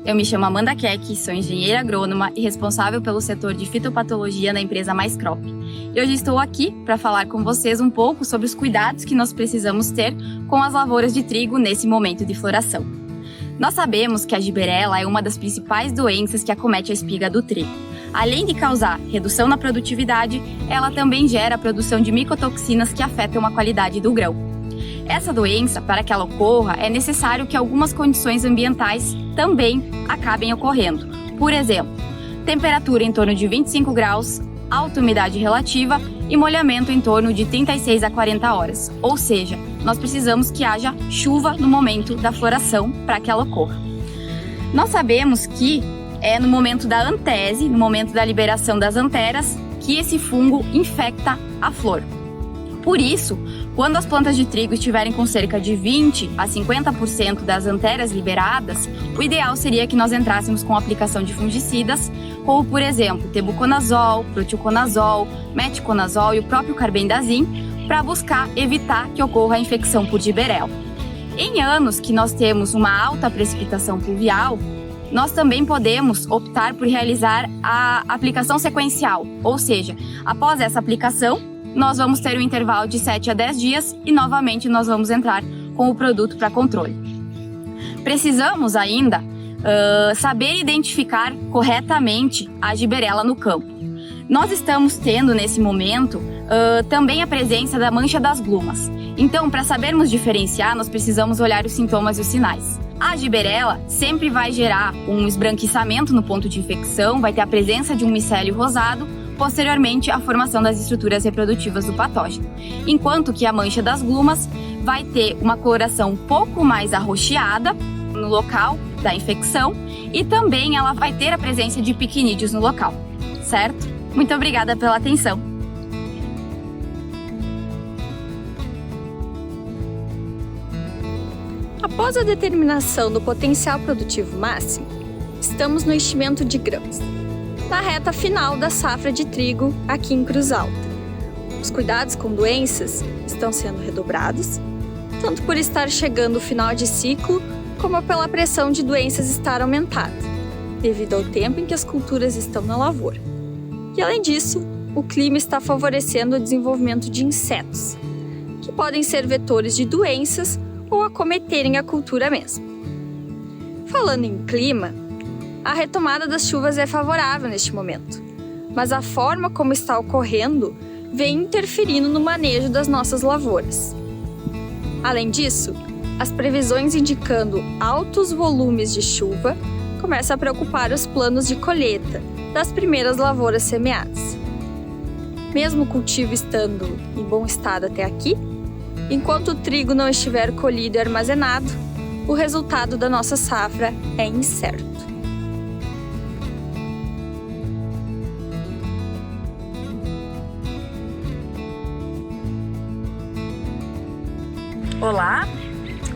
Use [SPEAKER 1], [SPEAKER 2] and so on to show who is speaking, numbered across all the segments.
[SPEAKER 1] Eu me chamo Amanda Keck, sou engenheira agrônoma e responsável pelo setor de fitopatologia na empresa MaisCrop. E hoje estou aqui para falar com vocês um pouco sobre os cuidados que nós precisamos ter com as lavouras de trigo nesse momento de floração. Nós sabemos que a giberela é uma das principais doenças que acomete a espiga do trigo. Além de causar redução na produtividade, ela também gera a produção de micotoxinas que afetam a qualidade do grão. Essa doença, para que ela ocorra, é necessário que algumas condições ambientais também acabem ocorrendo. Por exemplo, temperatura em torno de 25 graus, alta umidade relativa e molhamento em torno de 36 a 40 horas. Ou seja, nós precisamos que haja chuva no momento da floração para que ela ocorra. Nós sabemos que é no momento da antese, no momento da liberação das anteras, que esse fungo infecta a flor. Por isso, quando as plantas de trigo estiverem com cerca de 20 a 50% das anteras liberadas, o ideal seria que nós entrássemos com a aplicação de fungicidas, como por exemplo, tebuconazol, protilconazol, meticonazol e o próprio carbendazim, para buscar evitar que ocorra a infecção por giberela. Em anos que nós temos uma alta precipitação pluvial, nós também podemos optar por realizar a aplicação sequencial, ou seja, após essa aplicação, nós vamos ter um intervalo de 7 a 10 dias e novamente nós vamos entrar com o produto para controle. Precisamos ainda saber identificar corretamente a giberela no campo. Nós estamos tendo nesse momento também a presença da mancha das glumas. Então, para sabermos diferenciar, nós precisamos olhar os sintomas e os sinais. A giberela sempre vai gerar um esbranquiçamento no ponto de infecção, vai ter a presença de um micélio rosado, posteriormente a formação das estruturas reprodutivas do patógeno, enquanto que a mancha das glumas vai ter uma coloração um pouco mais arroxeada no local da infecção e também ela vai ter a presença de piquinídeos no local, certo? Muito obrigada pela atenção!
[SPEAKER 2] Após a determinação do potencial produtivo máximo, estamos no enchimento de grãos, na reta final da safra de trigo aqui em Cruz Alta. Os cuidados com doenças estão sendo redobrados, tanto por estar chegando o final de ciclo, como pela pressão de doenças estar aumentada, devido ao tempo em que as culturas estão na lavoura. E além disso, o clima está favorecendo o desenvolvimento de insetos, que podem ser vetores de doenças ou acometerem a cultura mesmo. Falando em clima, a retomada das chuvas é favorável neste momento, mas a forma como está ocorrendo vem interferindo no manejo das nossas lavouras. Além disso, as previsões indicando altos volumes de chuva começam a preocupar os planos de colheita das primeiras lavouras semeadas. Mesmo o cultivo estando em bom estado até aqui, enquanto o trigo não estiver colhido e armazenado, o resultado da nossa safra é incerto.
[SPEAKER 3] Olá,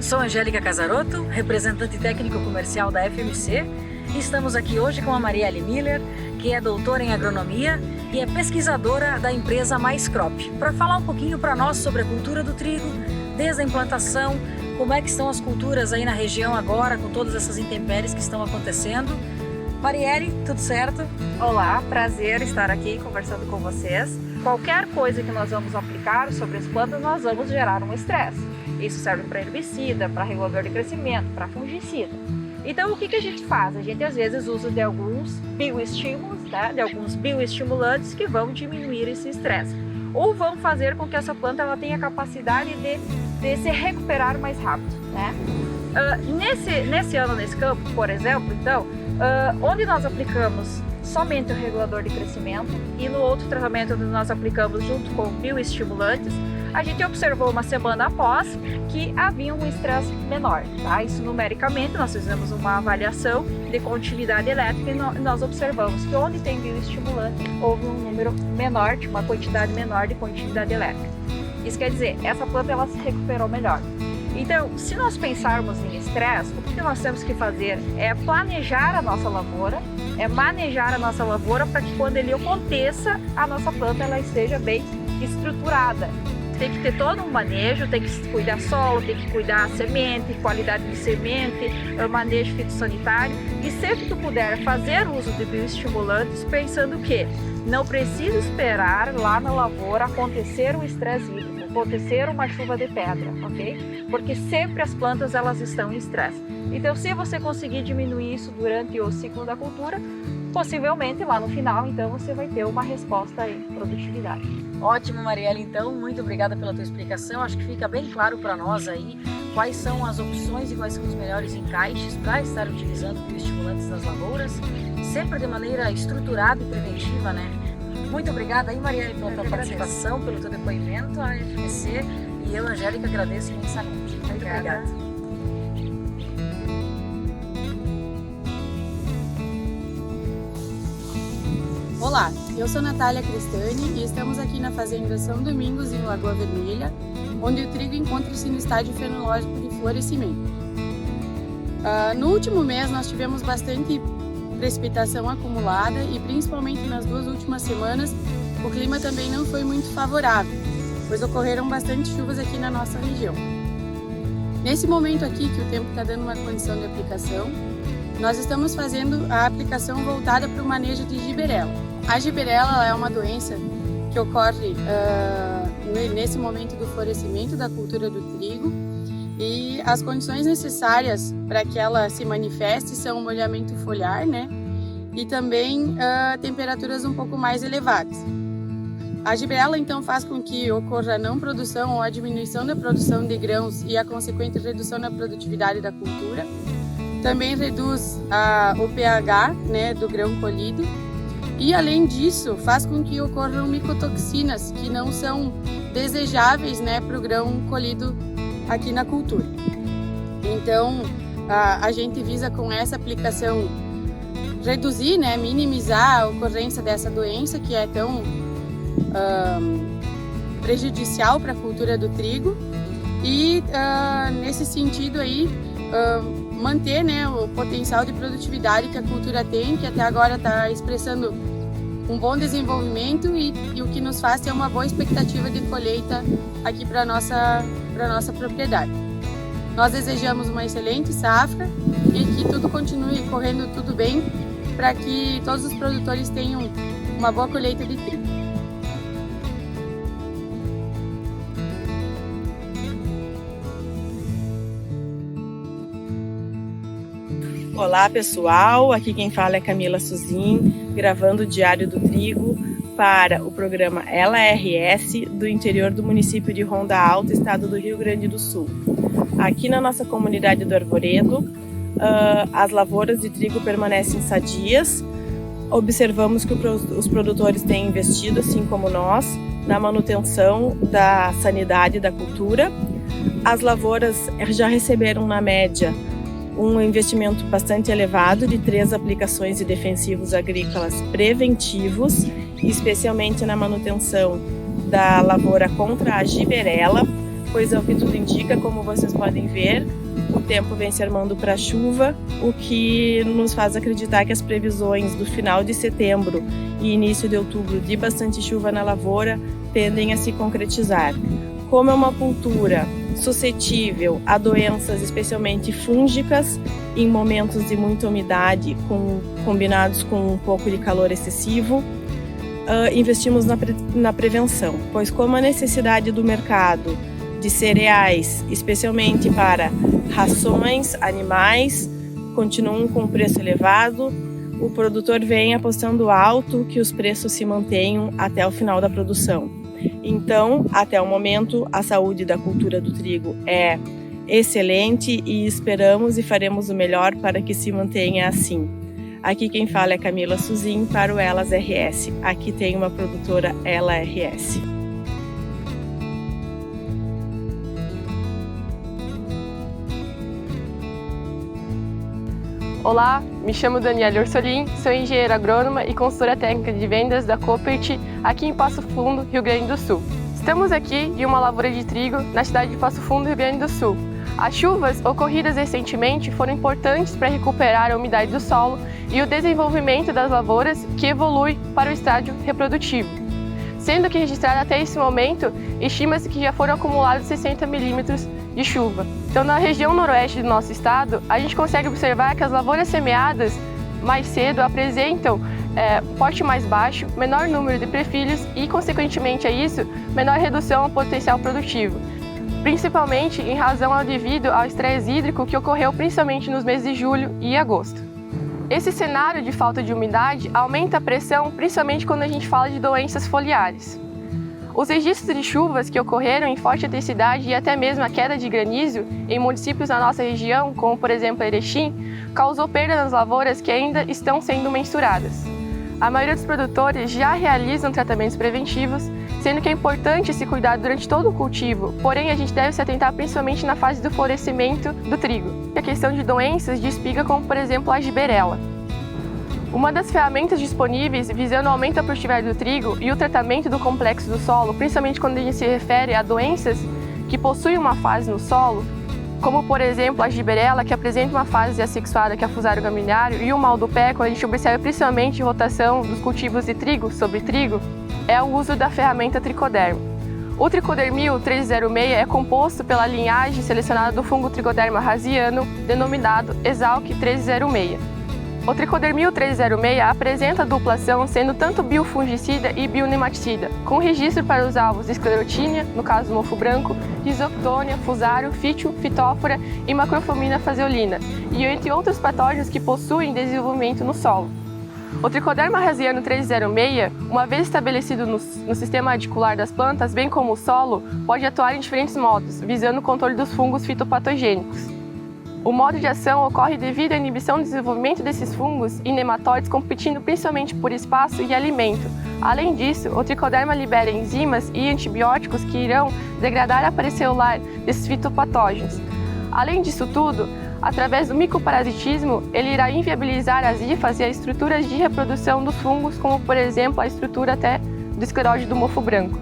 [SPEAKER 3] sou Angélica Casarotto, representante técnico-comercial da FMC, e estamos aqui hoje com a Marielle Miller, que é doutora em agronomia e é pesquisadora da empresa MaisCrop, para falar um pouquinho para nós sobre a cultura do trigo, desde a implantação, como é que estão as culturas aí na região agora, com todas essas intempéries que estão acontecendo. Marielle, tudo certo?
[SPEAKER 4] Olá, prazer estar aqui conversando com vocês. Qualquer coisa que nós vamos aplicar sobre as plantas, nós vamos gerar um estresse. Isso serve para herbicida, para regulador de crescimento, para fungicida. Então, o que a gente faz? A gente às vezes usa de alguns bioestímulos, né? De alguns bioestimulantes que vão diminuir esse estresse. Ou vão fazer com que essa planta ela tenha capacidade de se recuperar mais rápido, né? Nesse ano, nesse campo, por exemplo, então, onde nós aplicamos somente o regulador de crescimento e no outro tratamento onde nós aplicamos junto com bioestimulantes, a gente observou uma semana após que havia um estresse menor, tá? Isso numericamente, nós fizemos uma avaliação de continuidade elétrica e nós observamos que onde tem bioestimulante houve um número menor, de uma quantidade menor de continuidade elétrica. Isso quer dizer, essa planta ela se recuperou melhor. Então, se nós pensarmos em estresse, o que nós temos que fazer é planejar a nossa lavoura, é manejar a nossa lavoura para que quando ele aconteça, a nossa planta ela esteja bem estruturada. tem que ter todo um manejo, tem que cuidar solo, tem que cuidar semente, qualidade de semente, manejo fitossanitário. E sempre que tu puder fazer uso de bioestimulantes, pensando que não precisa esperar lá na lavoura acontecer um estresse hídrico, acontecer uma chuva de pedra, ok? Porque sempre as plantas elas estão em estresse. Então, se você conseguir diminuir isso durante o ciclo da cultura, possivelmente lá no final, então, você vai ter uma resposta em produtividade.
[SPEAKER 3] Ótimo, Marielle, então, muito obrigada pela tua explicação. Acho que fica bem claro para nós aí quais são as opções e quais são os melhores encaixes para estar utilizando bioestimulantes nas lavouras, sempre de maneira estruturada e preventiva, né? Muito obrigada aí, Marielle, pela tua participação, pelo teu depoimento à FMC, e eu, Angélica, agradeço imensamente. Muito obrigada.
[SPEAKER 5] Olá, eu sou Natália Crestani e estamos aqui na Fazenda São Domingos, em Lagoa Vermelha, onde o trigo encontra-se no estágio fenológico de florescimento. No último mês nós tivemos bastante precipitação acumulada e principalmente nas 2 últimas semanas o clima também não foi muito favorável, pois ocorreram bastante chuvas aqui na nossa região. Nesse momento aqui que o tempo está dando uma condição de aplicação, nós estamos fazendo a aplicação voltada para o manejo de giberela. A giberela é uma doença que ocorre nesse momento do florescimento da cultura do trigo, e as condições necessárias para que ela se manifeste são o molhamento foliar, né? E também temperaturas um pouco mais elevadas. A giberela então faz com que ocorra a não produção ou a diminuição da produção de grãos e a consequente redução na produtividade da cultura. Também reduz o pH, né, do grão colhido. E além disso, faz com que ocorram micotoxinas que não são desejáveis, né, para o grão colhido aqui na cultura. Então, a gente visa com essa aplicação reduzir, né, minimizar a ocorrência dessa doença que é tão prejudicial para a cultura do trigo e, nesse sentido aí, manter, né, o potencial de produtividade que a cultura tem, que até agora está expressando um bom desenvolvimento e o que nos faz ter uma boa expectativa de colheita aqui para nossa propriedade. Nós desejamos uma excelente safra e que tudo continue correndo tudo bem para que todos os produtores tenham uma boa colheita de trigo.
[SPEAKER 6] Olá pessoal, aqui quem fala é Camila Suzin, gravando o Diário do Trigo para o programa LRS do interior do município de Ronda Alta, estado do Rio Grande do Sul. Aqui na nossa comunidade do Arvoredo, as lavouras de trigo permanecem sadias. Observamos que os produtores têm investido, assim como nós, na manutenção da sanidade da cultura. As lavouras já receberam, na média, um investimento bastante elevado de 3 aplicações de defensivos agrícolas preventivos, especialmente na manutenção da lavoura contra a giberela, pois é o que tudo indica, como vocês podem ver, o tempo vem se armando para chuva, o que nos faz acreditar que as previsões do final de setembro e início de outubro de bastante chuva na lavoura tendem a se concretizar. Como é uma cultura suscetível a doenças especialmente fúngicas em momentos de muita umidade combinados com um pouco de calor excessivo, investimos na prevenção, pois como a necessidade do mercado de cereais, especialmente para rações animais, continuam com preço elevado, o produtor vem apostando alto que os preços se mantenham até o final da produção. Então, até o momento, a saúde da cultura do trigo é excelente e esperamos e faremos o melhor para que se mantenha assim. Aqui quem fala é Camila Suzin para o Elas RS. Aqui tem uma produtora Ela RS.
[SPEAKER 7] Olá, me chamo Daniela Orsolin, sou engenheira agrônoma e consultora técnica de vendas da Coopert aqui em Passo Fundo, Rio Grande do Sul. Estamos aqui em uma lavoura de trigo na cidade de Passo Fundo, Rio Grande do Sul. As chuvas ocorridas recentemente foram importantes para recuperar a umidade do solo e o desenvolvimento das lavouras que evolui para o estágio reprodutivo. sendo que registrado até esse momento, estima-se que já foram acumulados 60 milímetros de chuva. Então, na região noroeste do nosso estado, a gente consegue observar que as lavouras semeadas mais cedo apresentam porte mais baixo, menor número de prefilhos e, consequentemente a isso, menor redução ao potencial produtivo, principalmente em razão ao devido ao estresse hídrico que ocorreu principalmente nos meses de julho e agosto. Esse cenário de falta de umidade aumenta a pressão, principalmente quando a gente fala de doenças foliares. Os registros de chuvas que ocorreram em forte intensidade e até mesmo a queda de granizo em municípios da nossa região, como por exemplo Erechim, causou perda nas lavouras que ainda estão sendo mensuradas. A maioria dos produtores já realizam tratamentos preventivos, sendo que é importante esse cuidado durante todo o cultivo, porém a gente deve se atentar principalmente na fase do florescimento do trigo. A questão de doenças de espiga, como por exemplo a giberela. Uma das ferramentas disponíveis visando o aumento da produtividade do trigo e o tratamento do complexo do solo, principalmente quando a gente se refere a doenças que possuem uma fase no solo, como por exemplo a giberela, que apresenta uma fase assexuada que é a Fusarium graminário, e o mal do pé, quando a gente observa principalmente rotação dos cultivos de trigo sobre trigo, é o uso da ferramenta tricoderma. O tricodermil 1306 é composto pela linhagem selecionada do fungo Trichoderma raziano, denominado Exalc 1306. O tricodermil 1306 apresenta dupla ação, sendo tanto biofungicida e bionematicida, com registro para os alvos de esclerotínia, no caso do mofo branco, Rhizoctonia, Fusarium, Fitio, Fitófora e Macrofomina faseolina, e entre outros patógenos que possuem desenvolvimento no solo. O Trichoderma raziano 1306, uma vez estabelecido no sistema radicular das plantas, bem como o solo, pode atuar em diferentes modos, visando o controle dos fungos fitopatogênicos. O modo de ação ocorre devido à inibição do desenvolvimento desses fungos e nematóides, competindo principalmente por espaço e alimento. Além disso, o tricoderma libera enzimas e antibióticos que irão degradar a parede celular desses fitopatógenos. Além disso tudo, através do micoparasitismo, ele irá inviabilizar as hifas e as estruturas de reprodução dos fungos, como por exemplo a estrutura até do escleróide do mofo branco.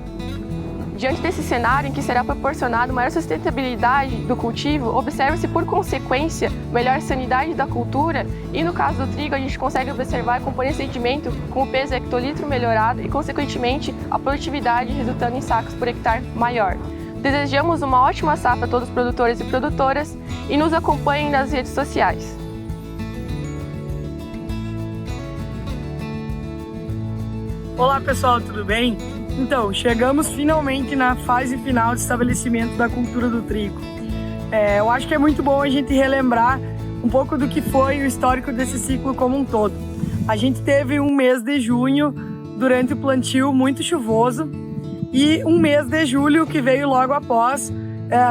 [SPEAKER 7] Diante desse cenário em que será proporcionado maior sustentabilidade do cultivo, observa-se por consequência melhor sanidade da cultura e no caso do trigo a gente consegue observar componentes de rendimento com o peso hectolitro melhorado e consequentemente a produtividade resultando em sacos por hectare maior. Desejamos uma ótima safra a todos os produtores e produtoras e nos acompanhem nas redes sociais.
[SPEAKER 8] Olá pessoal, tudo bem? Então, chegamos finalmente na fase final de estabelecimento da cultura do trigo. Eu acho que é muito bom a gente relembrar um pouco do que foi o histórico desse ciclo como um todo. A gente teve um mês de junho durante o plantio muito chuvoso e um mês de julho que veio logo após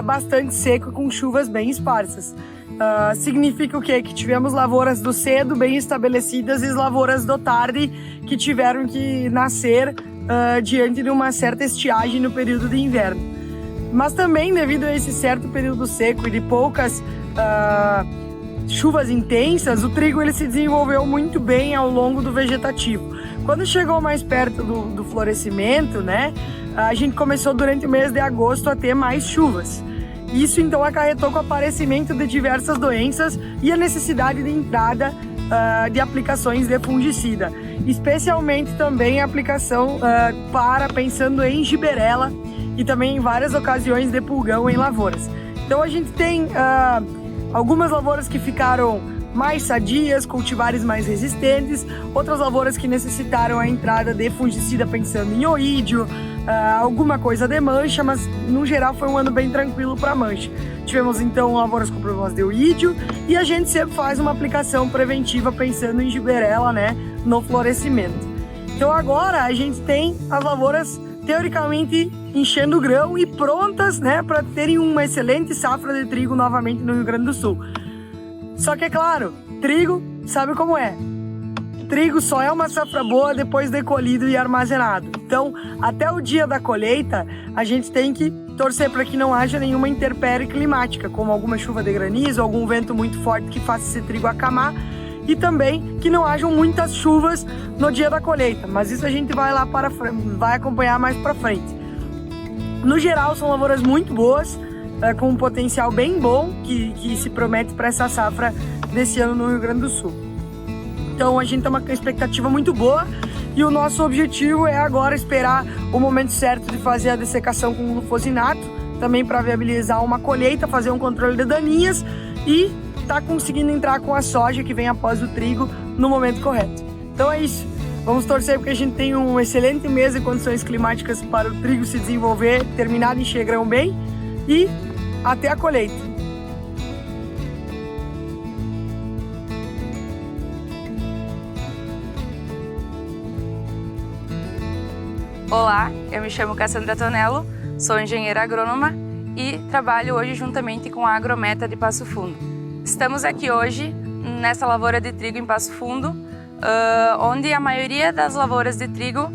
[SPEAKER 8] bastante seco com chuvas bem esparsas. Significa o quê? Que tivemos lavouras do cedo bem estabelecidas e lavouras do tarde que tiveram que nascer diante de uma certa estiagem no período de inverno. Mas também devido a esse certo período seco e de poucas chuvas intensas, o trigo ele se desenvolveu muito bem ao longo do vegetativo. Quando chegou mais perto do florescimento, né, a gente começou durante o mês de agosto a ter mais chuvas. Isso então acarretou com o aparecimento de diversas doenças e a necessidade de entrada de aplicações de fungicida, especialmente também a aplicação pensando em giberela e também em várias ocasiões de pulgão em lavouras. Então a gente tem algumas lavouras que ficaram mais sadias, cultivares mais resistentes, outras lavouras que necessitaram a entrada de fungicida pensando em oídio, alguma coisa de mancha, mas no geral foi um ano bem tranquilo para mancha. Tivemos então lavouras com problemas de oídio e a gente sempre faz uma aplicação preventiva pensando em giberela, né, no florescimento. Então agora a gente tem as lavouras teoricamente enchendo o grão e prontas, né, para terem uma excelente safra de trigo novamente no Rio Grande do Sul. Só que é claro, trigo sabe como é. Trigo só é uma safra boa depois de colhido e armazenado. Então, até o dia da colheita, a gente tem que torcer para que não haja nenhuma intempérie climática, como alguma chuva de granizo, algum vento muito forte que faça esse trigo acamar, e também que não hajam muitas chuvas no dia da colheita. Mas isso a gente vai acompanhar mais para frente. No geral, são lavouras muito boas, com um potencial bem bom que se promete para essa safra desse ano no Rio Grande do Sul. Então a gente tem uma expectativa muito boa E o nosso objetivo é agora esperar o momento certo de fazer a dessecação com glufosinato, também para viabilizar uma colheita, fazer um controle de daninhas e tá conseguindo entrar com a soja que vem após o trigo no momento correto. Então é isso. Vamos torcer porque a gente tem um excelente mês de condições climáticas para o trigo se desenvolver, terminar de encher grão bem e até a colheita.
[SPEAKER 5] Olá, eu me chamo Cassandra Tonello, sou engenheira agrônoma e trabalho hoje juntamente com a Agrometa de Passo Fundo. Estamos aqui hoje nessa lavoura de trigo em Passo Fundo, onde a maioria das lavouras de trigo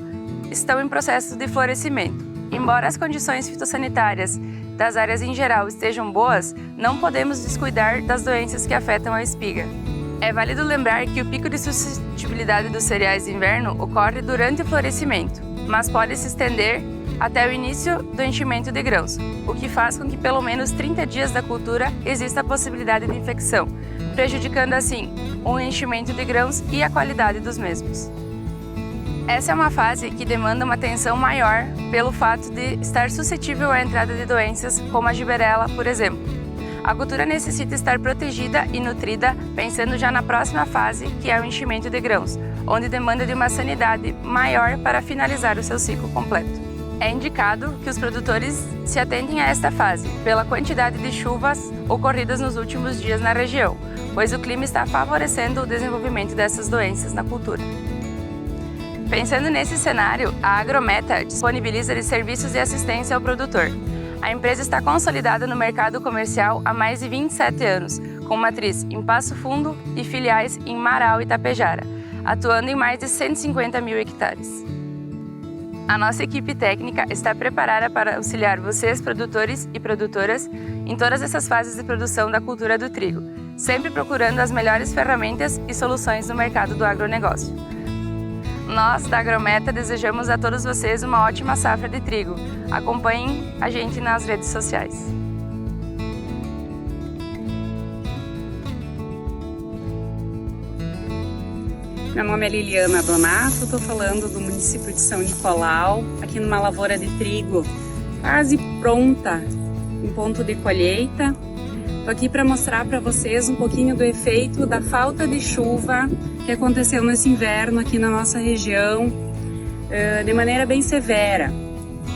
[SPEAKER 5] estão em processo de florescimento. Embora as condições fitossanitárias das áreas em geral estejam boas, não podemos descuidar das doenças que afetam a espiga. É válido lembrar que o pico de suscetibilidade dos cereais de inverno ocorre durante o florescimento, mas pode se estender até o início do enchimento de grãos, o que faz com que pelo menos 30 dias da cultura exista a possibilidade de infecção, prejudicando assim o enchimento de grãos e a qualidade dos mesmos. Essa é uma fase que demanda uma atenção maior pelo fato de estar suscetível à entrada de doenças como a giberela, por exemplo. A cultura necessita estar protegida e nutrida pensando já na próxima fase, que é o enchimento de grãos, onde demanda de uma sanidade maior para finalizar o seu ciclo completo. É indicado que os produtores se atentem a esta fase, pela quantidade de chuvas ocorridas nos últimos dias na região, pois o clima está favorecendo o desenvolvimento dessas doenças na cultura. Pensando nesse cenário, a Agrometa disponibiliza serviços de assistência ao produtor. A empresa está consolidada no mercado comercial há mais de 27 anos, com matriz em Passo Fundo e filiais em Marau e Tapejara, atuando em mais de 150 mil hectares. A nossa equipe técnica está preparada para auxiliar vocês, produtores e produtoras, em todas essas fases de produção da cultura do trigo, sempre procurando as melhores ferramentas e soluções no mercado do agronegócio. Nós, da Agrometa, desejamos a todos vocês uma ótima safra de trigo. Acompanhem a gente nas redes sociais.
[SPEAKER 9] Meu nome é Liliana Donato, estou falando do município de São Nicolau, aqui numa lavoura de trigo quase pronta, em ponto de colheita. Estou aqui para mostrar para vocês um pouquinho do efeito da falta de chuva que aconteceu nesse inverno aqui na nossa região, de maneira bem severa.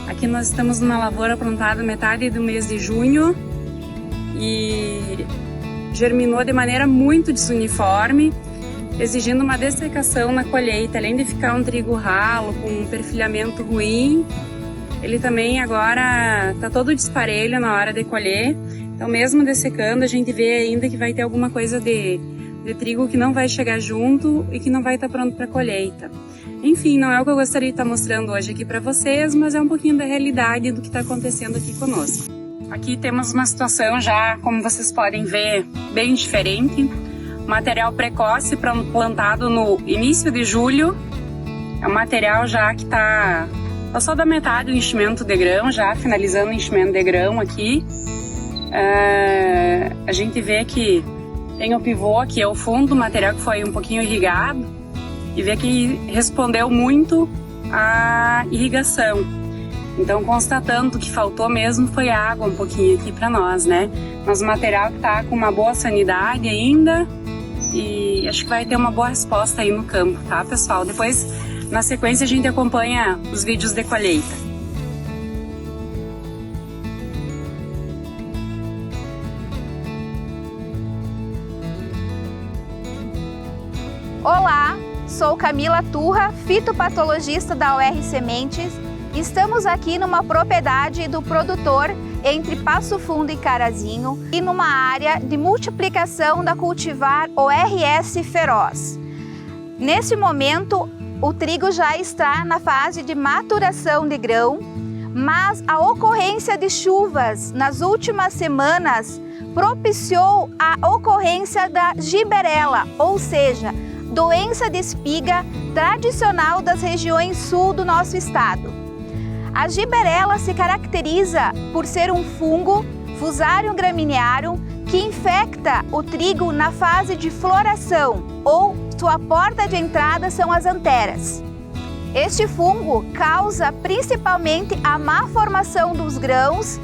[SPEAKER 9] Aqui nós estamos numa lavoura plantada metade do mês de junho e germinou de maneira muito desuniforme, exigindo uma dessecação na colheita. Além de ficar um trigo ralo, com um perfilhamento ruim, ele também agora está todo desparelho na hora de colher. Então, mesmo dessecando, a gente vê ainda que vai ter alguma coisa de trigo que não vai chegar junto e que não vai estar pronto para colheita. Enfim, não é o que eu gostaria de estar mostrando hoje aqui para vocês, mas é um pouquinho da realidade do que está acontecendo aqui conosco. Aqui temos uma situação já, como vocês podem ver, bem diferente. Material precoce plantado no início de julho. É um material já que passou da metade do enchimento de grão, já finalizando o enchimento de grão aqui. A gente vê que tem o pivô, que é o fundo do material que foi um pouquinho irrigado, e vê que respondeu muito à irrigação. Então, constatando que faltou mesmo foi água um pouquinho aqui para nós, né? Mas o material que está com uma boa sanidade ainda, e acho que vai ter uma boa resposta aí no campo, tá, pessoal? Depois, na sequência, a gente acompanha os vídeos de colheita.
[SPEAKER 10] Olá, sou Camila Turra, fitopatologista da UR Sementes. Estamos aqui numa propriedade do produtor entre Passo Fundo e Carazinho e numa área de multiplicação da cultivar ORS feroz. Nesse momento, o trigo já está na fase de maturação de grão, mas a ocorrência de chuvas nas últimas semanas propiciou a ocorrência da giberela, ou seja, doença de espiga tradicional das regiões sul do nosso estado. A giberela se caracteriza por ser um fungo, Fusarium graminearum, que infecta o trigo na fase de floração, ou sua porta de entrada são as anteras. Este fungo causa principalmente a má formação dos grãos,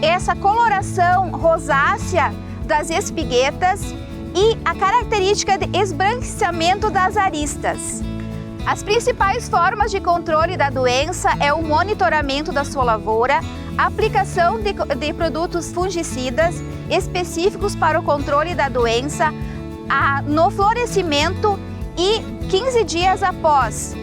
[SPEAKER 10] essa coloração rosácea das espiguetas e a característica de esbranquiçamento das aristas. As principais formas de controle da doença é o monitoramento da sua lavoura, a aplicação de produtos fungicidas específicos para o controle da doença no florescimento e 15 dias após,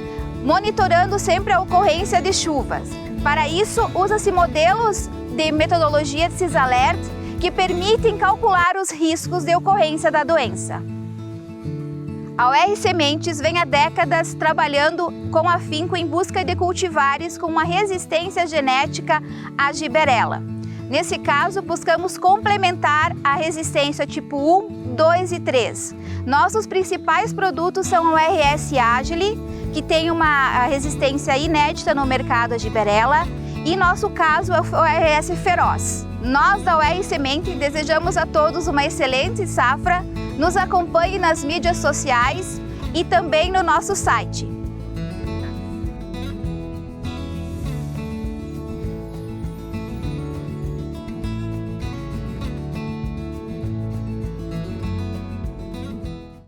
[SPEAKER 10] monitorando sempre a ocorrência de chuvas. Para isso, usa-se modelos de metodologia de Cisalert que permitem calcular os riscos de ocorrência da doença. A OR Sementes vem há décadas trabalhando com afinco em busca de cultivares com uma resistência genética à giberela. Nesse caso, buscamos complementar a resistência tipo 1, 2 e 3. Nossos principais produtos são o RS Agile, que tem uma resistência inédita no mercado à giberela, e nosso caso é o RS Feroz. Nós da OR Semente desejamos a todos uma excelente safra. Nos acompanhe nas mídias sociais e também no nosso site